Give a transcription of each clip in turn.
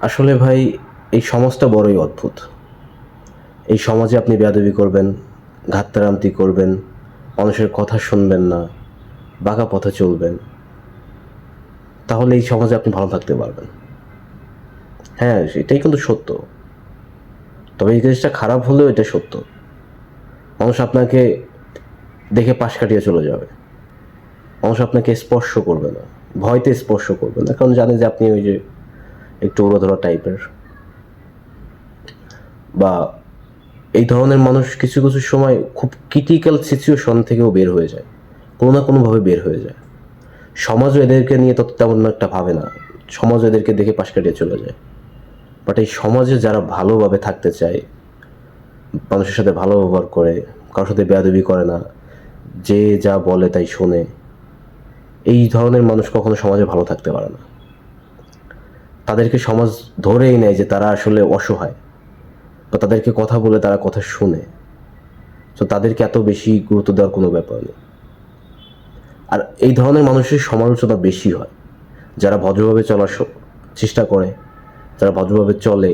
আসলে ভাই, এই সমাজটা বড়ই অদ্ভুত। এই সমাজে আপনি বেয়াদবি করবেন, ঘাত্তারামতি করবেন, মানুষের কথা শুনবেন না, বাঁকা পথে চলবেন, তাহলে এই সমাজে আপনি ভালো থাকতে পারবেন। হ্যাঁ, এটাই কিন্তু সত্য। তবে এই জিনিসটা খারাপ হলেও এটা সত্য। মানুষ আপনাকে দেখে পাশ কাটিয়ে চলে যাবে। মানুষ আপনাকে স্পর্শ করবে না, ভয়তে স্পর্শ করবে না, কারণ জানে যে আপনি ওই যে একটু উড়োধরা টাইপের। বা এই ধরনের মানুষ কিছু কিছু সময় খুব ক্রিটিক্যাল সিচুয়েশন থেকেও বের হয়ে যায়, কোনো না কোনোভাবে বের হয়ে যায়। সমাজও এদেরকে নিয়ে তত তেমন একটা ভাবে না, সমাজ এদেরকে দেখে পাশ কাটিয়ে চলে যায়। বাট এই সমাজে যারা ভালোভাবে থাকতে চায়, মানুষের সাথে ভালো ব্যবহার করে, কারোর সাথে বেয়াদবি করে না, যে যা বলে তাই শোনে, এই ধরনের মানুষ কখনো সমাজে ভালো থাকতে পারে না। তাদেরকে সমাজ ধরেই নেয় যে তারা আসলে অসহায়, বা তাদেরকে কথা বলে তারা কথা শুনে, তো তাদেরকে এত বেশি গুরুত্ব দেওয়ার কোনো ব্যাপার নেই। আর এই ধরনের মানুষের সমালোচনা বেশি হয়, যারা ভদ্রভাবে চলার চেষ্টা করে, যারা ভদ্রভাবে চলে,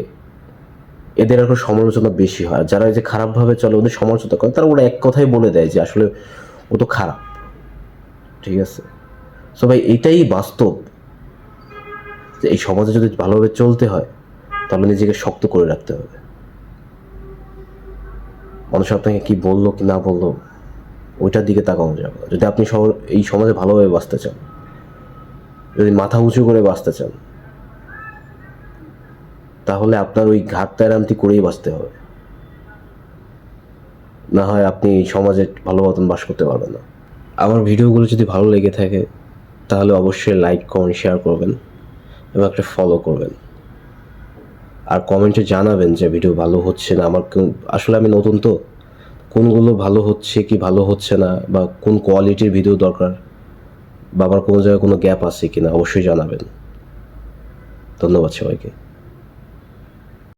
এদের এখন সমালোচনা বেশি হয়। যারা এই যে খারাপভাবে চলে, ওদের সমালোচনা করে, তারা ওরা এক কথাই বলে দেয় যে আসলে ও তো খারাপ। ঠিক আছে, সো ভাই এটাই বাস্তব, যে এই সমাজে যদি ভালোভাবে চলতে হয় তাহলে নিজেকে শক্ত করে রাখতে হবে। মানুষ আপনাকে কি বললো কি না বললো ওইটার দিকে তাকানো যাবে না। যদি আপনি এই সমাজে ভালোভাবে বাঁচতে চান, যদি মাথা উঁচু করে বাঁচতে চান, তাহলে আপনার ওই ঘাট তেরামতি করেই বাঁচতে হবে। না হয় আপনি এই সমাজে ভালো মতন বাস করতে পারবেন না। আমার ভিডিওগুলো যদি ভালো লেগে থাকে তাহলে অবশ্যই লাইক, কমেন্ট, শেয়ার করবেন এবং একটা ফলো করবেন। আর কমেন্টে জানাবেন যে ভিডিও ভালো হচ্ছে না। আসলে আমি নতুন, তো কোনগুলো ভালো হচ্ছে কি ভালো হচ্ছে না, বা কোন কোয়ালিটির ভিডিও দরকার, বা আমার কোনো জায়গায় কোনো গ্যাপ আছে কিনা, অবশ্যই জানাবেন। ধন্যবাদ সবাইকে।